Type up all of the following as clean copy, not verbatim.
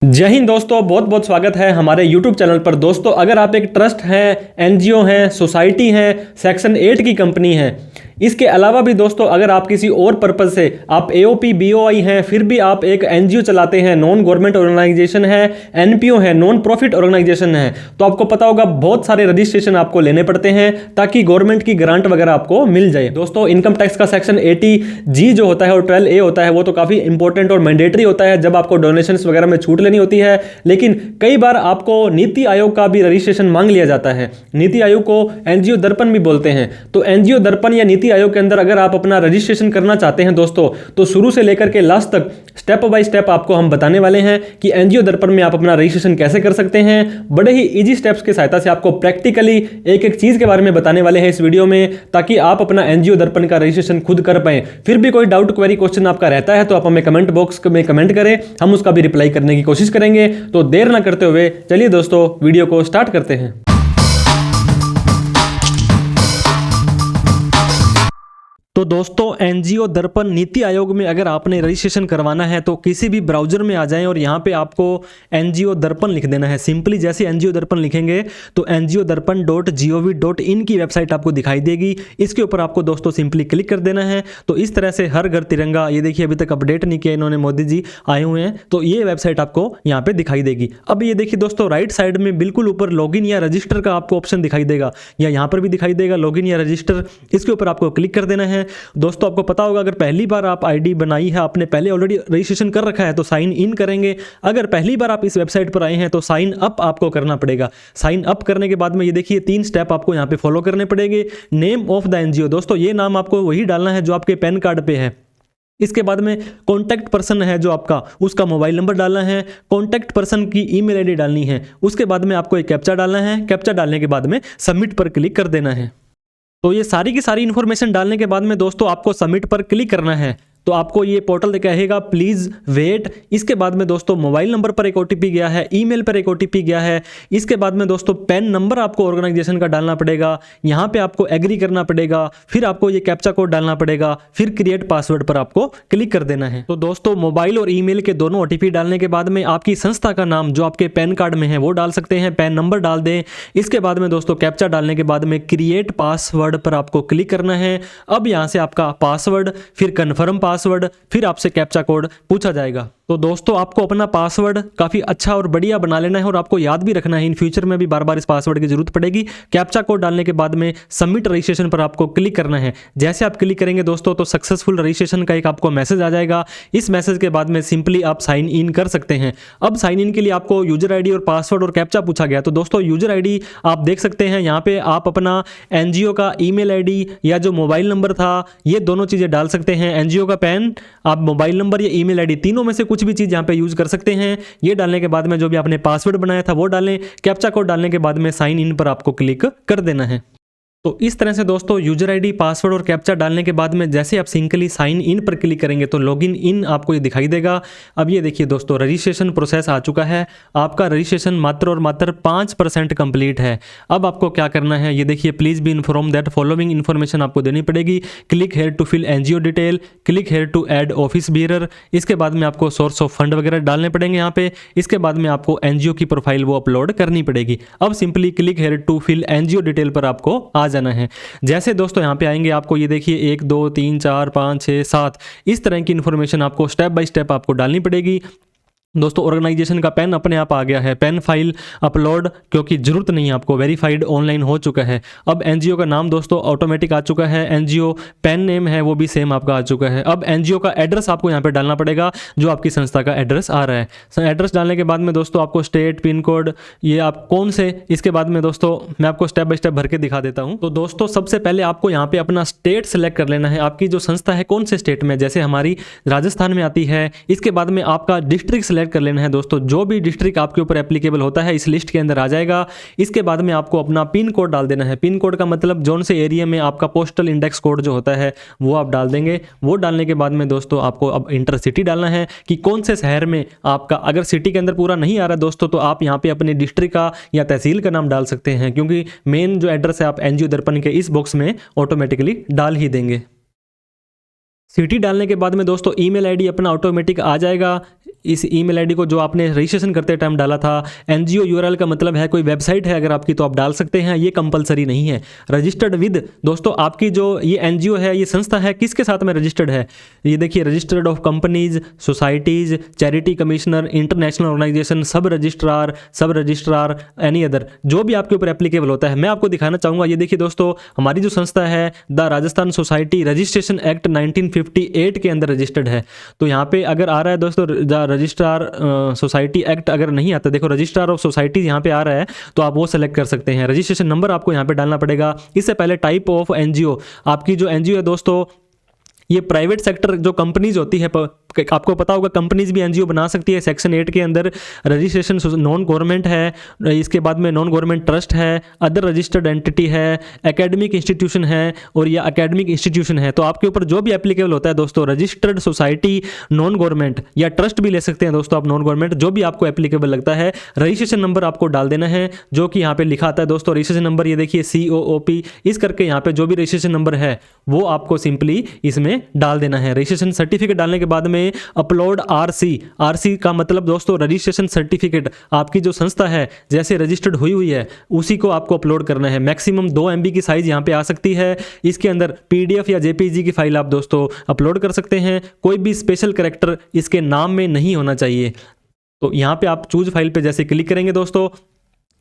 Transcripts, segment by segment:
जय हिंद दोस्तों, बहुत बहुत स्वागत है हमारे YouTube चैनल पर। दोस्तों, अगर आप एक ट्रस्ट हैं, एनजीओ हैं, सोसाइटी हैं, सेक्शन 8 की कंपनी है, इसके अलावा भी दोस्तों अगर आप किसी और पर्पज़ से आप एओपी बीओआई हैं, फिर भी आप एक एनजीओ चलाते हैं, नॉन गवर्नमेंट ऑर्गेनाइजेशन है, एनपीओ है, नॉन प्रॉफिट ऑर्गेनाइजेशन है, तो आपको पता होगा बहुत सारे रजिस्ट्रेशन आपको लेने पड़ते हैं ताकि गवर्नमेंट की ग्रांट वगैरह आपको मिल जाए। दोस्तों, इनकम टैक्स का सेक्शन 80G जो होता है और 12A होता है, वो तो काफ़ी इंपॉर्टेंट और मैंडेटरी होता है जब आपको डोनेशन वगैरह में छूट लेनी होती है। लेकिन कई बार आपको नीति आयोग का भी रजिस्ट्रेशन मांग लिया जाता है। नीति आयोग को एनजीओ दर्पण भी बोलते हैं। तो एनजीओ दर्पण या नीति आयोग के अंदर अगर आप अपना रजिस्ट्रेशन करना चाहते हैं दोस्तों, तो शुरू से लेकर के लास्ट तक स्टेप बाय स्टेप आपको हम बताने वाले हैं कि एनजीओ दर्पण में आप अपना रजिस्ट्रेशन कैसे कर सकते हैं। बड़े ही इजी स्टेप्स की सहायता से आपको प्रैक्टिकली एक एक चीज के बारे में बताने वाले हैं इस वीडियो में, ताकि आप अपना एनजीओ दर्पण का रजिस्ट्रेशन खुद कर पाएं। फिर भी कोई डाउट, क्वेरी, क्वेश्चन आपका रहता है तो आप हमें कमेंट बॉक्स में कमेंट करें, हम उसका भी रिप्लाई करने की कोशिश करेंगे। तो देर ना करते हुए चलिए दोस्तों वीडियो को स्टार्ट करते हैं। तो दोस्तों, एनजीओ दर्पण नीति आयोग में अगर आपने रजिस्ट्रेशन करवाना है तो किसी भी ब्राउजर में आ जाएं और यहाँ पे आपको एनजीओ दर्पण लिख देना है। सिंपली जैसे एनजीओ दर्पण लिखेंगे तो NGOdarpan.gov.in की वेबसाइट आपको दिखाई देगी। इसके ऊपर आपको दोस्तों सिंपली क्लिक कर देना है। तो इस तरह से हर घर तिरंगा, ये देखिए अभी तक अपडेट नहीं किया इन्होंने, मोदी जी आए हुए हैं, तो ये वेबसाइट आपको यहाँ पे दिखाई देगी। अब ये देखिए दोस्तों, राइट साइड में बिल्कुल ऊपर लॉगिन या रजिस्टर का आपको ऑप्शन दिखाई देगा, या यहाँ पर भी दिखाई देगा लॉगिन या रजिस्टर। इसके ऊपर आपको क्लिक कर देना है। दोस्तों, आपको पता होगा अगर पहली बार आप आईडी बनाई है, आपने पहले ऑलरेडी रजिस्ट्रेशन कर रखा है तो साइन इन करेंगे। अगर पहली बार आप इस वेबसाइट पर आए हैं तो साइन अप आपको करना पड़ेगा। साइन अप करने के बाद में ये देखिए 3 स्टेप आपको यहाँ पे फॉलो करने पड़ेंगे। नेम ऑफ द एनजीओ, दोस्तों ये नाम आपको वही डालना है जो आपके पैन कार्ड पे है। इसके बाद में कॉन्टैक्ट पर्सन है जो आपका, उसका मोबाइल नंबर डालना है। कॉन्टैक्ट पर्सन की ईमेल आईडी डालनी है। उसके बाद में आपको एक कैप्चा डालना है। कैप्चा डालने के बाद में सबमिट पर क्लिक कर देना है। तो ये सारी की सारी इन्फॉर्मेशन डालने के बाद में दोस्तों आपको सबमिट पर क्लिक करना है। तो आपको ये पोर्टल कहेगा प्लीज़ वेट। इसके बाद में दोस्तों मोबाइल नंबर पर एक ओटीपी गया है, ईमेल पर एक ओटीपी गया है। इसके बाद में दोस्तों पैन नंबर आपको ऑर्गेनाइजेशन का डालना पड़ेगा। यहाँ पे आपको एग्री करना पड़ेगा, फिर आपको ये कैप्चा कोड डालना पड़ेगा, फिर क्रिएट पासवर्ड पर आपको क्लिक कर देना है। तो दोस्तों मोबाइल और ईमेल के दोनों ओटीपी डालने के बाद में आपकी संस्था का नाम जो आपके पैन कार्ड में है वो डाल सकते हैं, पैन नंबर डाल दें। इसके बाद में दोस्तों कैप्चा डालने के बाद में क्रिएट पासवर्ड पर आपको क्लिक करना है। अब यहाँ से आपका पासवर्ड, फिर कन्फर्म पासवर्ड, फिर आपसे कैप्चा कोड पूछा जाएगा। तो दोस्तों आपको अपना पासवर्ड काफ़ी अच्छा और बढ़िया बना लेना है और आपको याद भी रखना है। इन फ्यूचर में भी बार बार इस पासवर्ड की जरूरत पड़ेगी। कैप्चा कोड डालने के बाद में सबमिट रजिस्ट्रेशन पर आपको क्लिक करना है। जैसे आप क्लिक करेंगे दोस्तों तो सक्सेसफुल रजिस्ट्रेशन का एक आपको मैसेज आ जाएगा। इस मैसेज के बाद में सिंपली आप साइन इन कर सकते हैं। अब साइन इन के लिए आपको यूजर आईडी और पासवर्ड और कैप्चा पूछा गया। तो दोस्तों यूजर आईडी आप देख सकते हैं, यहाँ पे आप अपना एनजीओ का ईमेल आईडी या जो मोबाइल नंबर था ये दोनों चीज़ें डाल सकते हैं। एनजीओ का पैन, आप मोबाइल नंबर या ईमेल आईडी, तीनों में से कुछ भी चीज़ यहाँ पे यूज कर सकते हैं। ये डालने के बाद में जो भी आपने पासवर्ड बनाया था वो डालें। कैप्चा कोड डालने के बाद में साइन इन पर आपको क्लिक कर देना है। तो इस तरह से दोस्तों यूजर आईडी, पासवर्ड और कैप्चा डालने के बाद में जैसे आप सिंपली साइन इन पर क्लिक करेंगे तो लॉगिन इन आपको ये दिखाई देगा। अब ये देखिए दोस्तों रजिस्ट्रेशन प्रोसेस आ चुका है। आपका रजिस्ट्रेशन मात्र और मात्र 5% कंप्लीट है। अब आपको क्या करना है, ये देखिए please be inform that following information आपको देनी पड़ेगी। Click here to fill NGO detail, click here to add office bearer. इसके बाद में आपको सोर्स ऑफ फंड वगैरह डालने पड़ेंगे यहाँ पे। इसके बाद में आपको एनजीओ की प्रोफाइल वो अपलोड करनी पड़ेगी। अब simply click here to fill NGO detail पर आपको आ जाना है। जैसे दोस्तों यहाँ पे आएंगे आपको ये देखिए 1 2 3 4 5 6 7 इस तरह की इन्फॉर्मेशन आपको स्टेप बाय स्टेप आपको डालनी पड़ेगी। दोस्तों ऑर्गेनाइजेशन का पैन अपने आप आ गया है। पैन फाइल अपलोड क्योंकि जरूरत नहीं है आपको, वेरीफाइड ऑनलाइन हो चुका है। अब एनजीओ का नाम दोस्तों ऑटोमेटिक आ चुका है। एनजीओ पैन नेम है वो भी सेम आपका आ चुका है। अब एनजीओ का एड्रेस आपको यहाँ पे डालना पड़ेगा जो आपकी संस्था का एड्रेस आ रहा है। एड्रेस डालने के बाद में दोस्तों आपको स्टेट, पिन कोड, ये आप कौन से, इसके बाद में दोस्तों मैं आपको स्टेप बाय स्टेप भर के दिखा देता हूँ। तो दोस्तों सबसे पहले आपको यहाँ पे अपना स्टेट सेलेक्ट कर लेना है। आपकी जो संस्था है कौन से स्टेट में, जैसे हमारी राजस्थान में आती है। इसके बाद में आपका डिस्ट्रिक्ट कर लेना है। दोस्तों जो भी डिस्ट्रिक्ट आपके ऊपर एप्लीकेबल होता है इस लिस्ट के अंदर आ जाएगा। इसके बाद में आपको अपना पिन कोड डाल देना है। पिन कोड का मतलब जोन से एरिया में आपका पोस्टल इंडेक्स कोड जो होता है वो आप डाल देंगे। वो डालने के बाद में दोस्तों आपको अब इंटर सिटी डालना है कि कौन से शहर में आपका, अगर सिटी के अंदर पूरा नहीं आ रहा दोस्तों तो आप यहाँ पे अपने डिस्ट्रिक्ट का या तहसील का नाम डाल सकते हैं, क्योंकि मेन जो एड्रेस है आप एनजीओ दर्पण के इस बॉक्स में ऑटोमेटिकली डाल ही देंगे। सिटी डालने के बाद में दोस्तों ईमेल आईडी अपना ऑटोमेटिक आ जाएगा। इस ईमेल आईडी को जो आपने रजिस्ट्रेशन करते टाइम डाला था। एनजीओ यूआरएल का मतलब है कोई वेबसाइट है अगर आपकी तो आप डाल सकते हैं, ये कंपलसरी नहीं है। रजिस्टर्ड विद, दोस्तों आपकी जो ये एनजीओ है, ये संस्था है, किसके साथ में रजिस्टर्ड है? ये देखिए, registered of companies, societies, charity commissioner, international organisation, सब रजिस्ट्रार, एनी अदर, जो भी आपके ऊपर एप्लीकेबल होता है। मैं आपको दिखाना चाहूँगा, ये देखिए दोस्तों, हमारी जो संस्था है the Rajasthan society registration act 1958 के अंदर रजिस्टर्ड है। तो यहाँ पे अगर आ रहा है दोस्तों द रजिस्ट्रार सोसाइटी एक्ट, अगर नहीं आता, देखो रजिस्ट्रार ऑफ सोसाइटी यहाँ पे आ रहा है, तो आप वो सेलेक्ट कर सकते हैं। रजिस्ट्रेशन नंबर आपको यहाँ पे डालना पड़ेगा। इससे पहले टाइप ऑफ एनजीओ, आपकी जो एनजीओ है दोस्तों, ये प्राइवेट सेक्टर जो कंपनीज होती है, आपको पता होगा कंपनीज भी एनजीओ बना सकती है। सेक्शन 8 के अंदर रजिस्ट्रेशन नॉन गवर्नमेंट है, इसके बाद में नॉन गवर्नमेंट ट्रस्ट है, अदर रजिस्टर्ड एंटिटी है, एकेडमिक इंस्टीट्यूशन है, और ये एकेडमिक इंस्टीट्यूशन है। तो आपके ऊपर जो भी एप्लीकेबल होता है दोस्तों, रजिस्टर्ड सोसाइटी, नॉन गवर्नमेंट या ट्रस्ट भी ले सकते हैं दोस्तों आप, नॉन गवर्नमेंट, जो भी आपको एप्लीकेबल लगता है। रजिस्ट्रेशन नंबर आपको डाल देना है, जो कि यहाँ पे लिखा आता है दोस्तों। रजिस्ट्रेशन नंबर ये देखिए COOP, इस करके यहाँ पे जो भी रजिस्ट्रेशन नंबर है वो आपको सिंपली इसमें डाल देना है। रजिस्ट्रेशन सर्टिफिकेट डालने के बाद में अपलोड आरसी का मतलब दोस्तों रजिस्ट्रेशन सर्टिफिकेट, आपकी जो संस्था है जैसे रजिस्टर्ड हुई है उसी को आपको अपलोड करना है। मैक्सिमम 2 MB की साइज यहाँ पे आ सकती है। इसके अंदर PDF या JPG की फाइल आप दोस्तों अपलोड कर सकते हैं। कोई भी स्पेशल कैरेक्टर इसके नाम में नहीं होना चाहिए। तो यहाँ पे आप चूज फाइल पे जैसे क्लिक करेंगे दोस्तों,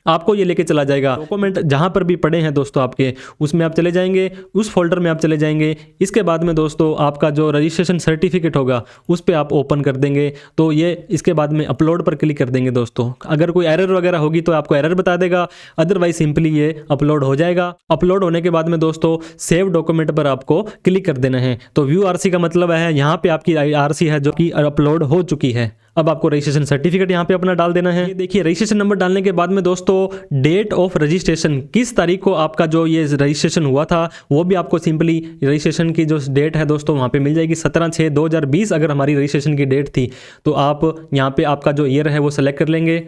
आपको ये लेके चला जाएगा। डॉक्यूमेंट जहाँ पर भी पड़े हैं दोस्तों आपके, उसमें आप चले जाएंगे, उस फोल्डर में आप चले जाएंगे। इसके बाद में दोस्तों आपका जो रजिस्ट्रेशन सर्टिफिकेट होगा उस पर आप ओपन कर देंगे। तो ये इसके बाद में अपलोड पर क्लिक कर देंगे दोस्तों। अगर कोई एरर वगैरह होगी तो आपको एरर बता देगा, अदरवाइज सिंपली ये अपलोड हो जाएगा। अपलोड होने के बाद में दोस्तों सेव डॉक्यूमेंट पर आपको क्लिक कर देना है। तो व्यू आरसी का मतलब है यहाँ पे आपकी आरसी है जो कि अपलोड हो चुकी है। अब आपको रजिस्ट्रेशन सर्टिफिकेट यहाँ पे अपना डाल देना है। ये देखिए, रजिस्ट्रेशन नंबर डालने के बाद में दोस्तों डेट ऑफ रजिस्ट्रेशन, किस तारीख को आपका जो ये रजिस्ट्रेशन हुआ था वो भी आपको सिंपली रजिस्ट्रेशन की जो डेट है दोस्तों वहाँ पे मिल जाएगी। 17/6/2020 अगर हमारी रजिस्ट्रेशन की डेट थी तो आप यहाँ पे आपका जो ईयर है वो सेलेक्ट कर लेंगे।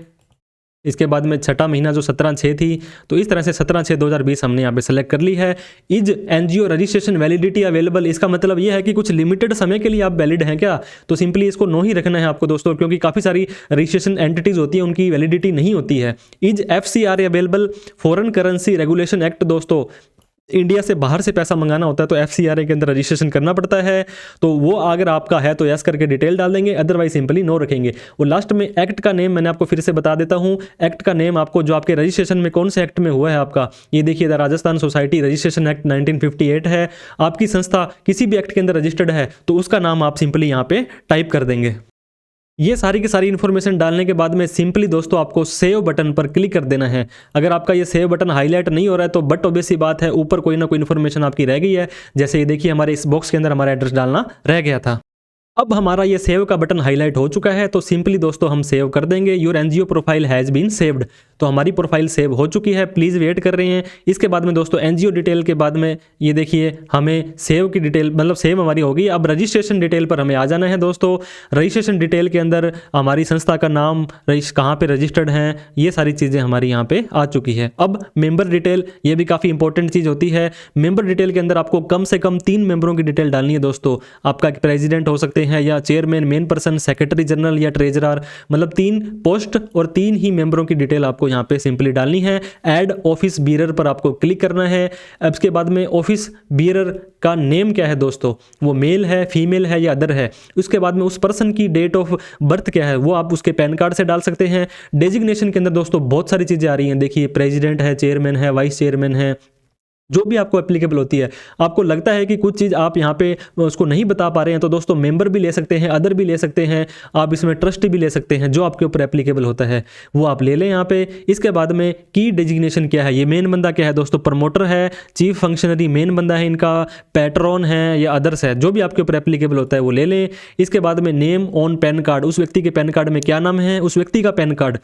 इसके बाद में छठा महीना जो 17/6 थी, तो इस तरह से 17/6/2020 हमने यहाँ पे सेलेक्ट कर ली है। Is NGO registration validity available, इसका मतलब ये है कि कुछ लिमिटेड समय के लिए आप वैलिड हैं क्या, तो सिंपली इसको नो ही रखना है आपको दोस्तों, क्योंकि काफ़ी सारी रजिस्ट्रेशन एंटिटीज होती है उनकी वैलिडिटी नहीं होती है। Is FCRA available, foreign currency regulation act, दोस्तों इंडिया से बाहर से पैसा मंगाना होता है तो FCRA के अंदर रजिस्ट्रेशन करना पड़ता है। तो वो अगर आपका है तो यस करके डिटेल डाल देंगे, अदरवाइज सिंपली नो रखेंगे। और लास्ट में एक्ट का नेम मैंने आपको फिर से बता देता हूँ। एक्ट का नेम आपको जो आपके रजिस्ट्रेशन में कौन से एक्ट में हुआ है आपका, ये देखिए the Rajasthan society registration act 1958 है। आपकी संस्था किसी भी एक्ट के अंदर रजिस्टर्ड है तो उसका नाम आप सिंपली यहाँ पे टाइप कर देंगे। ये सारी की सारी इन्फॉर्मेशन डालने के बाद में सिंपली दोस्तों आपको सेव बटन पर क्लिक कर देना है। अगर आपका ये सेव बटन हाईलाइट नहीं हो रहा है तो बट ऑब्वियस सी बात है, ऊपर कोई ना कोई इन्फॉर्मेशन आपकी रह गई है। जैसे ये देखिए, हमारे इस बॉक्स के अंदर हमारा एड्रेस डालना रह गया था। अब हमारा ये सेव का बटन हाईलाइट हो चुका है, तो सिंपली दोस्तों हम सेव कर देंगे। Your NGO profile has been saved, तो हमारी प्रोफाइल सेव हो चुकी है। प्लीज़ वेट कर रहे हैं। इसके बाद में दोस्तों एनजीओ डिटेल के बाद में ये देखिए हमें सेव की डिटेल, मतलब सेव हमारी होगी। अब रजिस्ट्रेशन डिटेल पर हमें आ जाना है दोस्तों। रजिस्ट्रेशन डिटेल के अंदर हमारी संस्था का नाम, कहाँ पे रजिस्टर्ड हैं, ये सारी चीज़ें हमारी यहाँ पे आ चुकी है। अब मेंबर डिटेल, ये भी काफ़ी इंपॉर्टेंट चीज़ होती है। मेंबर डिटेल के अंदर आपको कम से कम 3 मेंबरों की डिटेल डालनी है दोस्तों। आपका प्रेसिडेंट हो सकते हैं या chairman, main person, secretary general या ट्रेजरर, मतलब 3 पोस्ट और 3 ही मेंबरों की डिटेल आपको यहाँ पे सिंपली डालनी है। ऐड ऑफिस बीयरर पर आपको क्लिक करना है। अब इसके बाद में ऑफिस बीयरर का नेम क्या है दोस्तों, वो मेल है, फीमेल है या अदर है। उसके बाद में उस पर्सन की डेट ऑफ बर्थ क्या है वो आप उसके पैन कार्ड से डाल सकते हैं। डेजिग्नेशन के अंदर दोस्तों बहुत सारी चीज़ें आ रही हैं। देखिए, प्रेसिडेंट है, चेयरमैन है, वाइस चेयरमैन है, जो भी आपको एप्लीकेबल होती है। आपको लगता है कि कुछ चीज़ आप यहाँ पे उसको नहीं बता पा रहे हैं तो दोस्तों मेंबर भी ले सकते हैं, अदर भी ले सकते हैं, आप इसमें ट्रस्टी भी ले सकते हैं। जो आपके ऊपर एप्लीकेबल होता है वो आप ले लें यहाँ पे। इसके बाद में की डेजिग्नेशन क्या है, ये मेन बंदा क्या है दोस्तों, प्रमोटर है, चीफ फंक्शनरी मेन बंदा है इनका, पैट्रॉन है या अदर्स है, जो भी आपके ऊपर एप्लीकेबल होता है वो ले लें। इसके बाद में नेम ऑन पैन कार्ड, उस व्यक्ति के पैन कार्ड में क्या नाम है, उस व्यक्ति का पैन कार्ड,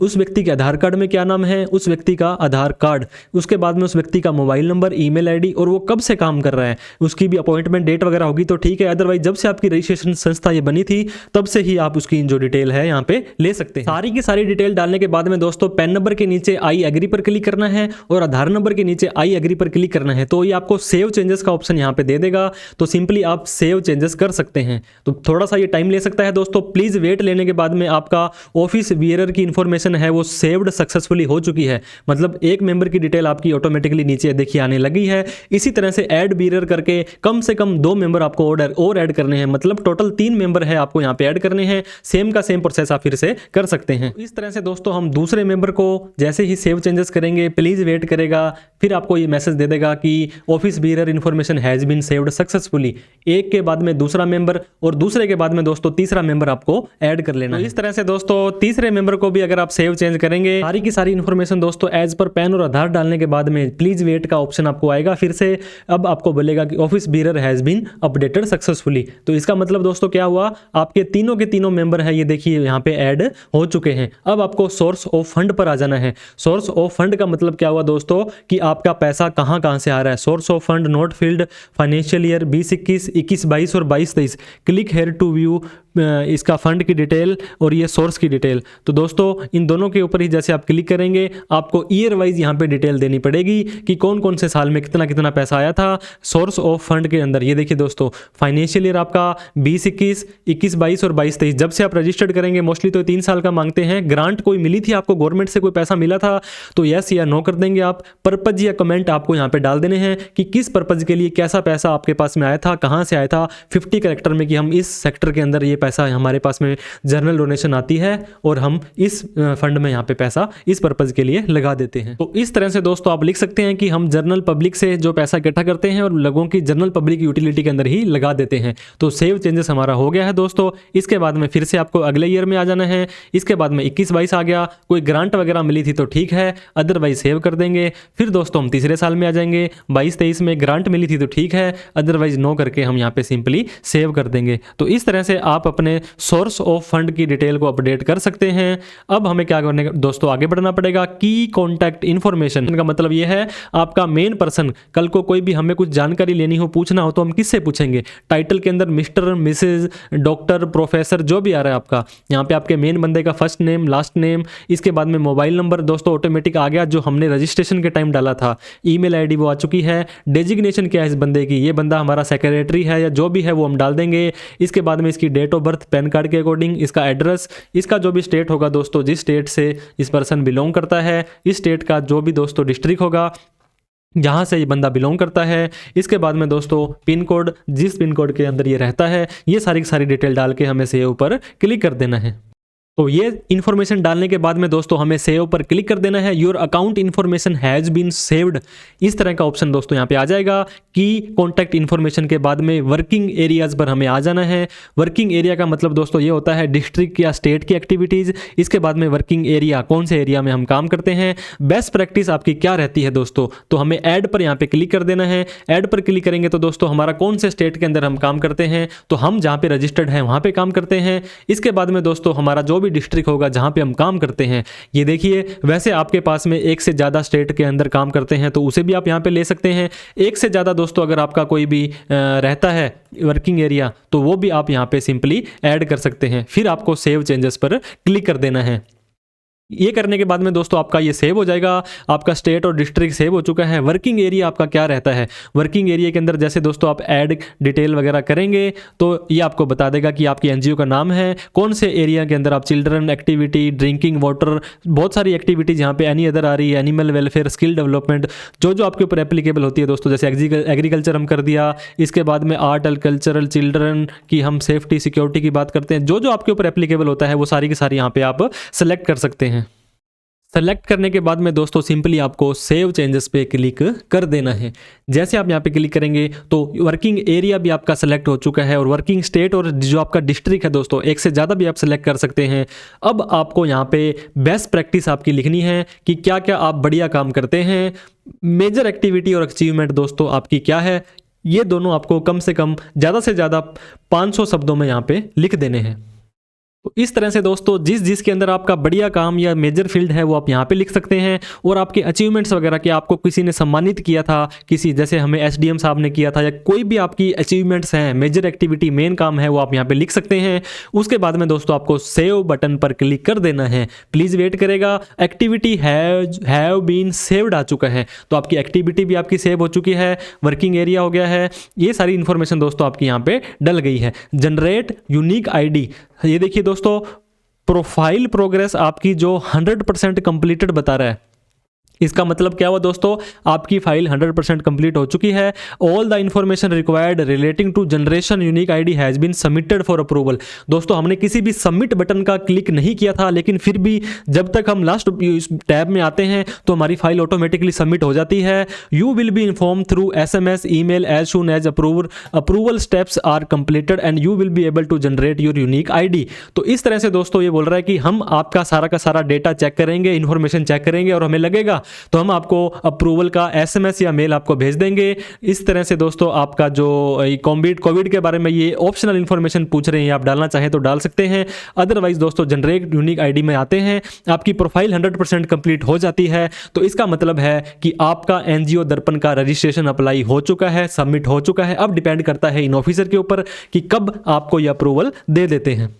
उस व्यक्ति के आधार कार्ड में क्या नाम है, उस व्यक्ति का आधार कार्ड। उसके बाद में उस व्यक्ति का मोबाइल नंबर, ईमेल आईडी और वो कब से काम कर रहा है, उसकी भी अपॉइंटमेंट डेट वगैरह होगी तो ठीक है, अदरवाइज जब से आपकी रजिस्ट्रेशन संस्था ये बनी थी तब से ही आप उसकी जो डिटेल है यहाँ पे ले सकते हैं। सारी की सारी डिटेल डालने के बाद में दोस्तों पैन नंबर के नीचे आई एग्री पर क्लिक करना है और आधार नंबर के नीचे आई एग्री पर क्लिक करना है, तो ये आपको सेव चेंजेस का ऑप्शन यहाँ पे दे देगा, तो सिंपली आप सेव चेंजेस कर सकते हैं। तो थोड़ा सा ये टाइम ले सकता है दोस्तों, प्लीज वेट। लेने के बाद में आपका ऑफिस बियरर की इंफॉर्मेशन है वो सेव्ड सक्सेसफुली हो चुकी है, मतलब एक मेंबर की डिटेल आपकी ऑटोमेटिकली नीचे देखिए आने लगी है। इसी तरह से ऐड बियरर करके कम से कम 2 मेंबर आपको और ऐड करने हैं, मतलब टोटल 3 मेंबर है आपको यहाँ पे ऐड करने हैं। सेम का सेम प्रोसेस आप फिर से कर सकते हैं। इस तरह से दोस्तों हम दूसरे मेंबर को जैसे ही सेव चेंजेस करेंगे प्लीज वेट करेगा, फिर आपको ये मैसेज दे देगा कि office bearer information has been saved successfully. एक के बाद में दूसरा मेंबर और दूसरे के बाद में दोस्तों तीसरा मेंबर आपको ऐड कर लेना। तो इस तरह से दोस्तों तीसरे मेंबर को भी अगर आप सेव चेंज करेंगे, सारी की सारी इन्फॉर्मेशन दोस्तों एज पर पैन और आधार डालने के बाद में प्लीज वेट का ऑप्शन आपको आएगा फिर से। अब आपको बोलेगा कि office bearer has been updated successfully. तो इसका मतलब दोस्तों क्या हुआ, आपके तीनों के तीनों मेंबर है ये देखिए यहाँ पे ऐड हो चुके हैं। अब आपको सोर्स ऑफ फंड पर आ जाना है। सोर्स ऑफ फंड का मतलब क्या हुआ दोस्तों कि आपका पैसा कहां कहां से आ रहा है। Source of fund note field financial year 2021, 21-22 और 22-23। क्लिक हेयर टू व्यू इसका फंड की डिटेल और ये सोर्स की डिटेल। तो दोस्तों इन दोनों के ऊपर ही जैसे आप क्लिक करेंगे आपको ईयर वाइज यहाँ पे डिटेल देनी पड़ेगी कि कौन कौन से साल में कितना कितना पैसा आया था सोर्स ऑफ फंड के अंदर। ये देखिए दोस्तों फाइनेंशियल ईयर आपका 20-21, 21-22 और 22-23 जब से आप रजिस्टर्ड करेंगे मोस्टली तो 3 साल का मांगते हैं। ग्रांट कोई मिली थी आपको, गवर्नमेंट से कोई पैसा मिला था तो यस या नो कर देंगे आप। पर्पज या कमेंट आपको यहाँ पे डाल देने हैं कि किस पर्पज के लिए कैसा पैसा आपके पास में आया था, कहाँ से आया था 50 कैरेक्टर में कि हम इस सेक्टर के अंदर ये पैसा हमारे पास में जनरल डोनेशन आती है और हम इस फंड में यहाँ पे पैसा इस पर्पज के लिए लगा देते हैं। तो इस तरह से दोस्तों आप लिख सकते हैं कि हम जनरल पब्लिक से जो पैसा इकट्ठा करते हैं और लोगों की जनरल पब्लिक यूटिलिटी के अंदर ही लगा देते हैं। तो सेव चेंजेस हमारा हो गया है दोस्तों। इसके बाद में फिर से आपको अगले ईयर में आ जाना है। इसके बाद में 21-22 आ गया, कोई ग्रांट वगैरह मिली थी तो ठीक है, अदरवाइज सेव कर देंगे। फिर दोस्तों हम तीसरे साल में आ जाएंगे, 22-23 में ग्रांट मिली थी तो ठीक है, अदरवाइज नो करके हम यहाँ पे सिंपली सेव कर देंगे। तो इस तरह से आप अपने सोर्स ऑफ फंड की डिटेल को अपडेट कर सकते हैं। अब हमें क्या करने का दोस्तों, आगे बढ़ना पड़ेगा। की कॉन्टैक्ट इन्फॉर्मेशन का मतलब यह है आपका मेन पर्सन, कल को कोई भी हमें कुछ जानकारी लेनी हो, पूछना हो तो हम किससे पूछेंगे। टाइटल के अंदर मिस्टर, मिसेज, डॉक्टर, प्रोफेसर जो भी आ रहा है आपका, यहाँ पे आपके मेन बंदे का फर्स्ट नेम, लास्ट नेम, इसके बाद में मोबाइल नंबर दोस्तों ऑटोमेटिक आ गया जो हमने रजिस्ट्रेशन के टाइम डाला था। ईमेल आईडी वो आ चुकी है। डेजिग्नेशन क्या है इस बंदे की, ये बंदा हमारा सेक्रेटरी है या जो भी है वो हम डाल देंगे। इसके बाद में इसकी date of birth PAN card के अकॉर्डिंग, इसका एड्रेस, इसका जो भी स्टेट होगा दोस्तों, जिस स्टेट से इस पर्सन बिलोंग करता है, इस स्टेट का जो भी दोस्तों डिस्ट्रिक्ट होगा जहाँ से ये बंदा बिलोंग करता है। इसके बाद में दोस्तों पिन कोड, जिस पिन कोड के अंदर ये रहता है, ये सारी की सारी डिटेल डाल के हमें सेव पर क्लिक कर देना है। तो ये इन्फॉर्मेशन डालने के बाद में दोस्तों हमें सेव पर क्लिक कर देना है। Your account information has been saved, इस तरह का ऑप्शन दोस्तों यहाँ पे आ जाएगा। कि कॉन्टैक्ट इन्फॉर्मेशन के बाद में वर्किंग एरियाज पर हमें आ जाना है। वर्किंग एरिया का मतलब दोस्तों ये होता है डिस्ट्रिक्ट या स्टेट की एक्टिविटीज। इसके बाद में वर्किंग एरिया, कौन से एरिया में हम काम करते हैं, बेस्ट प्रैक्टिस आपकी क्या रहती है दोस्तों, तो हमें ऐड पर यहाँ पे क्लिक कर देना है। ऐड पर क्लिक करेंगे तो दोस्तों हमारा कौन से स्टेट के अंदर हम काम करते हैं, तो हम जहाँ पे रजिस्टर्ड हैं वहाँ पे काम करते हैं। इसके बाद में दोस्तों हमारा जो भी डिस्ट्रिक्ट होगा जहां पे हम काम करते हैं, ये देखिए वैसे आपके पास में एक से ज़्यादा स्टेट के अंदर काम करते हैं तो उसे भी आप यहां पे ले सकते हैं। एक से ज़्यादा दोस्तों अगर आपका कोई भी रहता है वर्किंग एरिया तो वो भी आप यहां पे सिंपली ऐड कर सकते हैं। फिर आपको सेव चेंजेस पर क्लिक कर देना है। ये करने के बाद में दोस्तों आपका ये सेव हो जाएगा, आपका स्टेट और डिस्ट्रिक्ट सेव हो चुका है। वर्किंग एरिया आपका क्या रहता है, वर्किंग एरिया के अंदर जैसे दोस्तों आप ऐड डिटेल वगैरह करेंगे तो ये आपको बता देगा कि आपकी एनजीओ का नाम है, कौन से एरिया के अंदर आप चिल्ड्रन एक्टिविटी, ड्रिंकिंग वाटर, बहुत सारी एक्टिविटीज़ यहाँ पे एनी अदर आ रही है, एनिमल वेलफेयर, स्किल डेवलपमेंट, जो आपके ऊपर एप्लीकेबल होती है दोस्तों। जैसे एग्रीकल्चर हम कर दिया, इसके बाद में आर्ट एंड कल्चरल, चिल्ड्रन की हम सेफ्टी सिक्योरिटी की बात करते हैं। जो आपके ऊपर एप्लीकेबल होता है वो सारी की सारी यहाँ पे आप सेलेक्ट कर सकते हैं। सेलेक्ट करने के बाद में दोस्तों सिंपली आपको सेव चेंजेस पे क्लिक कर देना है। जैसे आप यहाँ पे क्लिक करेंगे तो वर्किंग एरिया भी आपका सेलेक्ट हो चुका है और वर्किंग स्टेट और जो आपका डिस्ट्रिक्ट है दोस्तों एक से ज़्यादा भी आप सेलेक्ट कर सकते हैं। अब आपको यहाँ पे बेस्ट प्रैक्टिस आपकी लिखनी है कि क्या क्या आप बढ़िया काम करते हैं, मेजर एक्टिविटी और अचीवमेंट दोस्तों आपकी क्या है। ये दोनों आपको कम से कम ज़्यादा से ज़्यादा 500 शब्दों में यहाँ पे लिख देने हैं। तो इस तरह से दोस्तों जिसके अंदर आपका बढ़िया काम या मेजर फील्ड है वो आप यहाँ पे लिख सकते हैं, और आपके अचीवमेंट्स वगैरह कि आपको किसी ने सम्मानित किया था, किसी जैसे हमें एसडीएम साहब ने किया था, या कोई भी आपकी अचीवमेंट्स हैं, मेजर एक्टिविटी मेन काम है, वो आप यहाँ पे लिख सकते हैं। उसके बाद में दोस्तों आपको सेव बटन पर क्लिक कर देना है। प्लीज़ वेट करेगा, एक्टिविटी हैव बीन सेव्ड आ चुका है, तो आपकी एक्टिविटी भी आपकी सेव हो चुकी है, वर्किंग एरिया हो गया है, ये सारी इन्फॉर्मेशन दोस्तों आपकी यहाँ पे डल गई है। जनरेट यूनिक आईडी, ये देखिए दोस्तों प्रोफाइल प्रोग्रेस आपकी जो 100% कंप्लीटेड बता रहा है, इसका मतलब क्या हुआ दोस्तों, आपकी फाइल 100% कंप्लीट हो चुकी है। All the information required relating to generation unique ID has been submitted for approval. दोस्तों हमने किसी भी सबमिट बटन का क्लिक नहीं किया था, लेकिन फिर भी जब तक हम लास्ट टैब में आते हैं तो हमारी फाइल ऑटोमेटिकली सबमिट हो जाती है। You will be inform through SMS email as soon as approval steps are completed and you will be able to generate your unique ID. तो इस तरह से दोस्तों ये बोल रहा है कि हम आपका सारा का सारा डेटा चेक करेंगे, इन्फॉर्मेशन चेक करेंगे, और हमें लगेगा तो हम आपको अप्रूवल का SMS या मेल आपको भेज देंगे। इस तरह से दोस्तों आपका जो कोविड के बारे में ये ऑप्शनल इन्फॉर्मेशन पूछ रहे हैं, आप डालना चाहें तो डाल सकते हैं। अदरवाइज दोस्तों जनरेट यूनिक आईडी में आते हैं, आपकी प्रोफाइल 100% कंप्लीट हो जाती है, तो इसका मतलब है कि आपका NGO दर्पण का रजिस्ट्रेशन अप्लाई हो चुका है, सबमिट हो चुका है। अब डिपेंड करता है इन ऑफिसर के ऊपर कि कब आपको ये अप्रूवल दे देते हैं।